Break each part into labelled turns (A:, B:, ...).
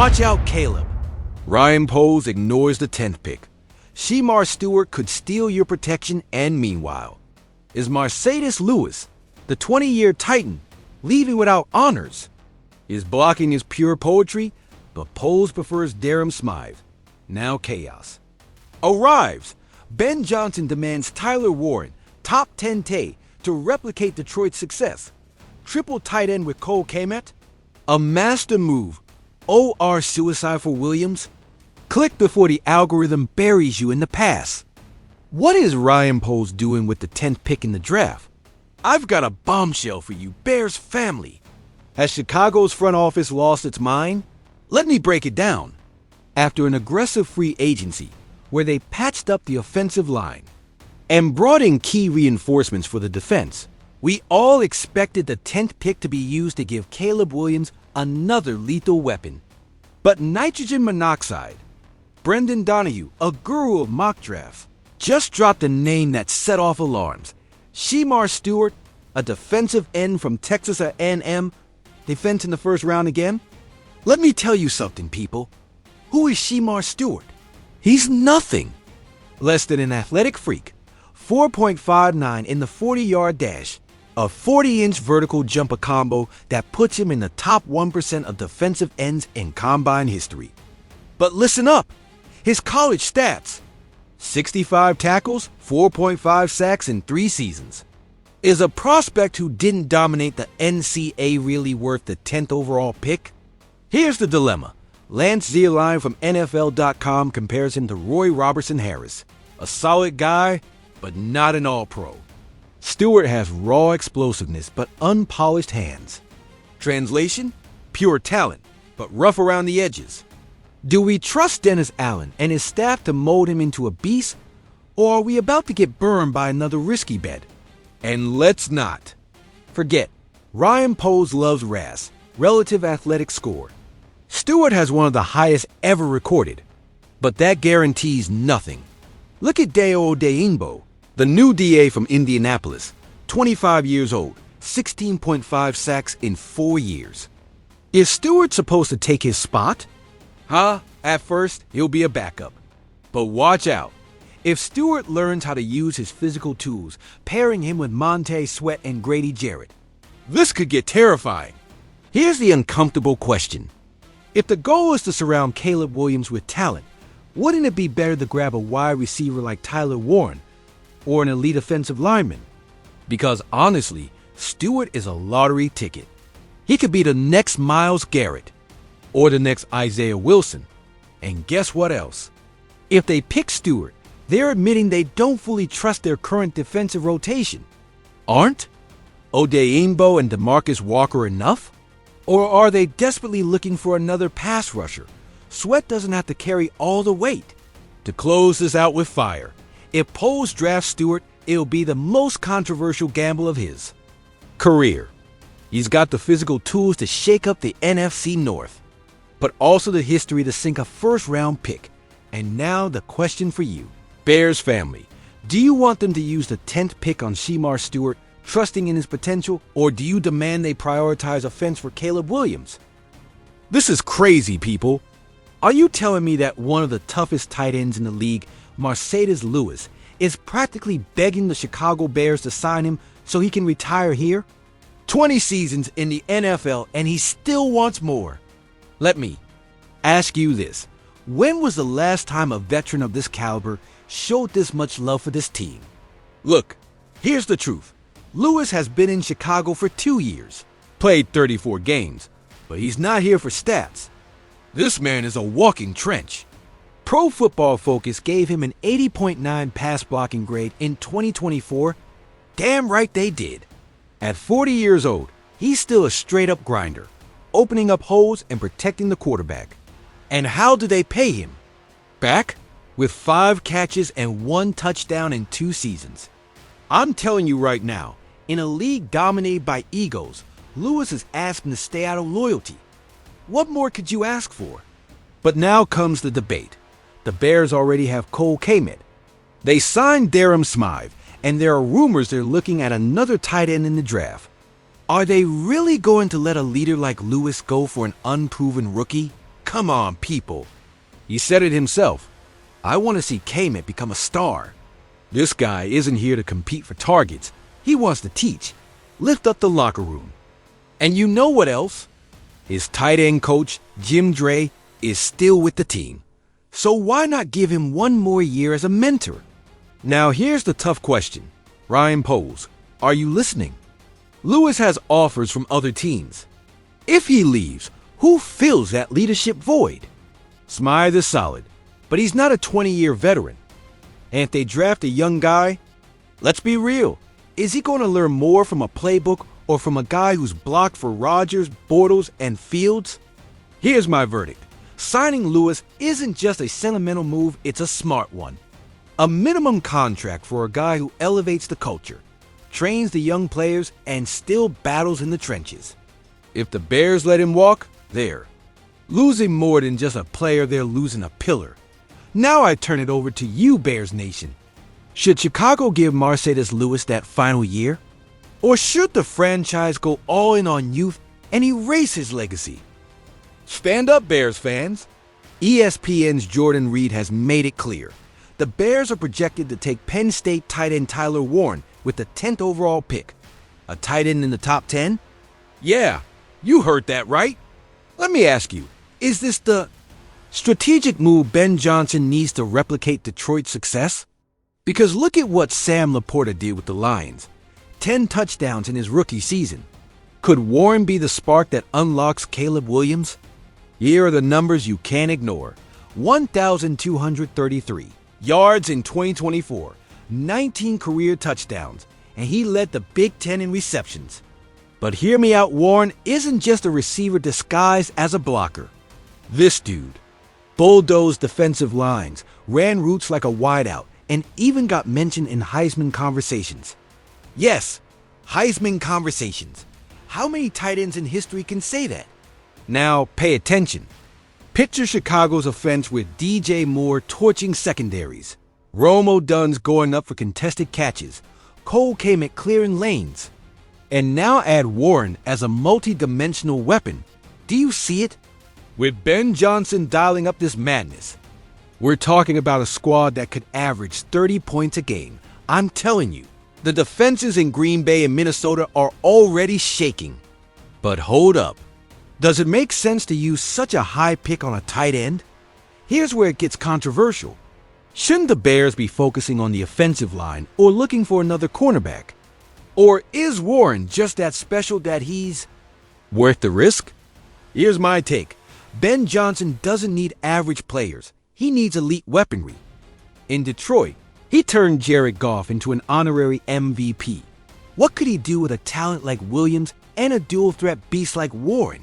A: Watch out, Caleb. Ryan Poles ignores the 10th pick. Shemar Stewart could steal your protection, and meanwhile, is Marcedes Lewis, the 20-year Titan, leaving without honors? His blocking is pure poetry, but Poles prefers Darren Smythe. Now chaos. Arrives. Ben Johnson demands Tyler Warren, top 10 Tay, to replicate Detroit's success. Triple tight end with Cole Kmet. A master move. OR suicide for Williams. Click before the algorithm buries you in the pass. What is Ryan Poles doing with the 10th pick in the draft? I've got a bombshell for you, Bears family. Has Chicago's front office lost its mind? Let me break it down. After an aggressive free agency, where they patched up the offensive line and brought in key reinforcements for the defense, we all expected the 10th pick to be used to give Caleb Williams another lethal weapon. But nitrogen monoxide, Brendan Donahue, a guru of mock drafts, just dropped a name that set off alarms. Shemar Stewart, a defensive end from Texas A&M, defense in the first round again? Let me tell you something, people. Who is Shemar Stewart? He's nothing less than an athletic freak, 4.59 in the 40-yard dash, a 40-inch vertical jumper combo that puts him in the top 1% of defensive ends in combine history. But listen up, his college stats: 65 tackles, 4.5 sacks in 3 seasons. Is a prospect who didn't dominate the NCAA really worth the 10th overall pick? Here's the dilemma. Lance Zierlein from NFL.com compares him to Roy Robertson Harris. A solid guy, but not an all-pro. Stewart has raw explosiveness, but unpolished hands. Translation? Pure talent, but rough around the edges. Do we trust Dennis Allen and his staff to mold him into a beast, or are we about to get burned by another risky bet? And let's not forget, Ryan Poles loves RAS, relative athletic score. Stewart has one of the highest ever recorded, but that guarantees nothing. Look at Dayo Odeyingbo, the new DA from Indianapolis, 25 years old, 16.5 sacks in 4 years. Is Stewart supposed to take his spot? At first, he'll be a backup. But watch out. If Stewart learns how to use his physical tools, pairing him with Montez Sweat and Grady Jarrett, this could get terrifying. Here's the uncomfortable question. If the goal is to surround Caleb Williams with talent, wouldn't it be better to grab a wide receiver like Tyler Warren or an elite offensive lineman? Because honestly, Stewart is a lottery ticket. He could be the next Myles Garrett or the next Isaiah Wilson. And guess what else? If they pick Stewart, they're admitting they don't fully trust their current defensive rotation. Aren't Odeyingbo and DeMarcus Walker enough? Or are they desperately looking for another pass rusher? Sweat doesn't have to carry all the weight. To close this out with fire, if Poles drafts Stewart, it'll be the most controversial gamble of his career. He's got the physical tools to shake up the NFC North, but also the history to sink a first-round pick. And now the question for you, Bears family. Do you want them to use the 10th pick on Shemar Stewart, trusting in his potential, or do you demand they prioritize offense for Caleb Williams? This is crazy, people. Are you telling me that one of the toughest tight ends in the league, Marcedes Lewis, is practically begging the Chicago Bears to sign him so he can retire here? 20 seasons in the NFL and he still wants more. Let me ask you this. When was the last time a veteran of this caliber showed this much love for this team? Look, here's the truth. Lewis has been in Chicago for 2 years, played 34 games, but he's not here for stats. This man is a walking trench. Pro Football Focus gave him an 80.9 pass blocking grade in 2024. Damn right they did. At 40 years old, he's still a straight-up grinder, opening up holes and protecting the quarterback. And how do they pay him? Back with 5 catches and 1 touchdown in 2 seasons. I'm telling you right now, in a league dominated by egos, Lewis is asking to stay out of loyalty. What more could you ask for? But now comes the debate. The Bears already have Cole Kmet. They signed Darren Smythe, and there are rumors they're looking at another tight end in the draft. Are they really going to let a leader like Lewis go for an unproven rookie? Come on, people. He said it himself. I want to see Kamet become a star. This guy isn't here to compete for targets. He wants to teach, lift up the locker room. And you know what else? His tight end coach, Jim Dre, is still with the team. So why not give him one more year as a mentor? Now here's the tough question. Ryan Poles, are you listening? Lewis has offers from other teams. If he leaves, who fills that leadership void? Smythe is solid, but he's not a 20-year veteran. And if they draft a young guy, let's be real, is he going to learn more from a playbook or from a guy who's blocked for Rodgers, Bortles, and Fields? Here's my verdict. Signing Lewis isn't just a sentimental move, it's a smart one. A minimum contract for a guy who elevates the culture, trains the young players, and still battles in the trenches. If the Bears let him walk, they're losing more than just a player, they're losing a pillar. Now I turn it over to you, Bears Nation. Should Chicago give Marcedes Lewis that final year? Or should the franchise go all in on youth and erase his legacy? Stand up, Bears fans. ESPN's Jordan Reed has made it clear. The Bears are projected to take Penn State tight end Tyler Warren with the 10th overall pick. A tight end in the top 10? Yeah, you heard that right. Let me ask you, is this the strategic move Ben Johnson needs to replicate Detroit's success? Because look at what Sam Laporta did with the Lions. 10 touchdowns in his rookie season. Could Warren be the spark that unlocks Caleb Williams? Here are the numbers you can't ignore. 1,233 yards in 2024, 19 career touchdowns, and he led the Big Ten in receptions. But hear me out, Warren isn't just a receiver disguised as a blocker. This dude bulldozed defensive lines, ran routes like a wideout, and even got mentioned in Heisman conversations. Yes, Heisman conversations. How many tight ends in history can say that? Now, pay attention. Picture Chicago's offense with DJ Moore torching secondaries, Rome O'Dunn's going up for contested catches, Cole Kmet clearing lanes. And now add Warren as a multi-dimensional weapon. Do you see it? With Ben Johnson dialing up this madness, we're talking about a squad that could average 30 points a game. I'm telling you, the defenses in Green Bay and Minnesota are already shaking. But hold up. Does it make sense to use such a high pick on a tight end? Here's where it gets controversial. Shouldn't the Bears be focusing on the offensive line or looking for another cornerback? Or is Warren just that special that he's worth the risk? Here's my take. Ben Johnson doesn't need average players. He needs elite weaponry. In Detroit, he turned Jared Goff into an honorary MVP. What could he do with a talent like Williams and a dual-threat beast like Warren?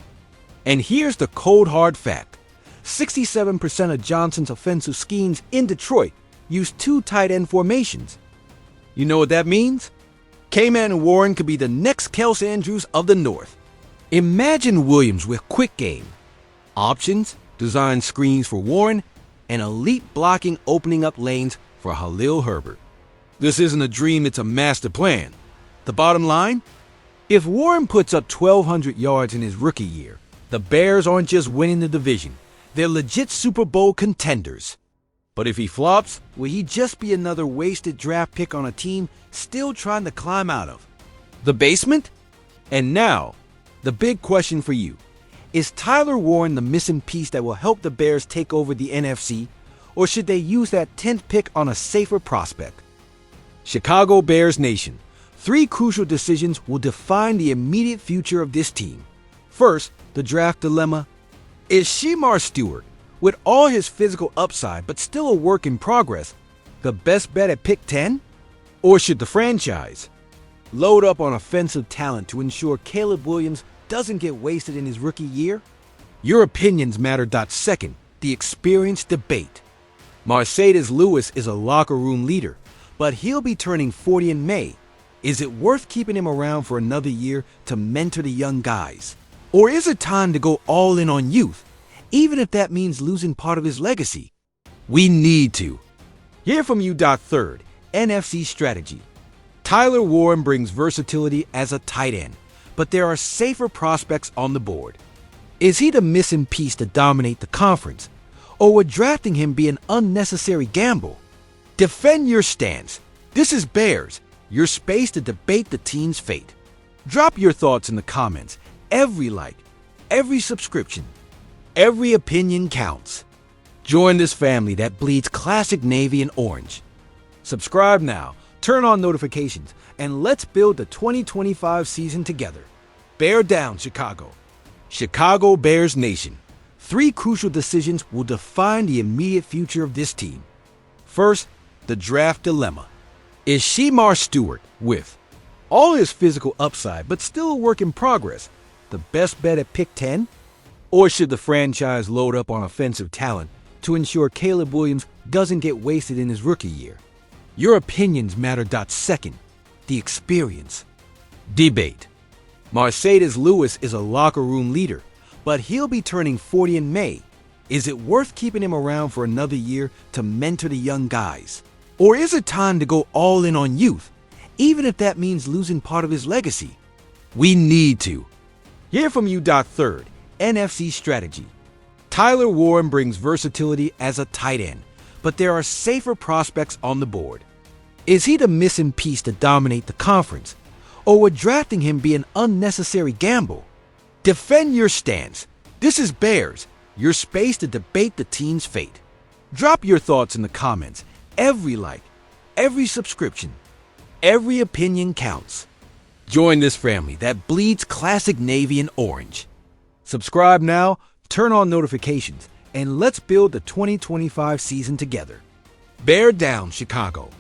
A: And here's the cold hard fact. 67% of Johnson's offensive schemes in Detroit use two tight end formations. You know what that means? K-Man and Warren could be the next Kels Andrews of the North. Imagine Williams with quick game, options, design screens for Warren, and elite blocking opening up lanes for Khalil Herbert. This isn't a dream, it's a master plan. The bottom line? If Warren puts up 1,200 yards in his rookie year, the Bears aren't just winning the division, they're legit Super Bowl contenders. But if he flops, will he just be another wasted draft pick on a team still trying to climb out of the basement? And now, the big question for you. Is Tyler Warren the missing piece that will help the Bears take over the NFC, or should they use that 10th pick on a safer prospect? Chicago Bears Nation, 3 crucial decisions will define the immediate future of this team. First, the draft dilemma. Is Shemar Stewart, with all his physical upside but still a work in progress, the best bet at pick 10? Or should the franchise load up on offensive talent to ensure Caleb Williams doesn't get wasted in his rookie year? Your opinions matter. Second, the experience debate. Marcedes Lewis is a locker room leader, but he'll be turning 40 in May. Is it worth keeping him around for another year to mentor the young guys? Or is it time to go all in on youth, even if that means losing part of his legacy? We need to hear from you. Third, NFC strategy. Tyler Warren brings versatility as a tight end, but there are safer prospects on the board. Is he the missing piece to dominate the conference? Or would drafting him be an unnecessary gamble? Defend your stance. This is Bears, your space to debate the team's fate. Drop your thoughts in the comments. Every like, every subscription, every opinion counts. Join this family that bleeds classic navy and orange. Subscribe now, turn on notifications, and let's build the 2025 season together. Bear down, Chicago. Chicago Bears Nation. 3 crucial decisions will define the immediate future of this team. First, the draft dilemma. Is Shemar Stewart, with all his physical upside but still a work in progress, the best bet at pick 10? Or should the franchise load up on offensive talent to ensure Caleb Williams doesn't get wasted in his rookie year? Your opinions matter. Second, the experience. Debate. Marcedes Lewis is a locker room leader, but he'll be turning 40 in May. Is it worth keeping him around for another year to mentor the young guys? Or is it time to go all in on youth, even if that means losing part of his legacy? We need to hear from you. Third, NFC strategy. Tyler Warren brings versatility as a tight end, but there are safer prospects on the board. Is he the missing piece to dominate the conference? Or would drafting him be an unnecessary gamble? Defend your stance. This is Bears, your space to debate the team's fate. Drop your thoughts in the comments. Every like, every subscription, every opinion counts. Join this family that bleeds classic navy and orange. Subscribe now, turn on notifications, and let's build the 2025 season together. Bear down, Chicago.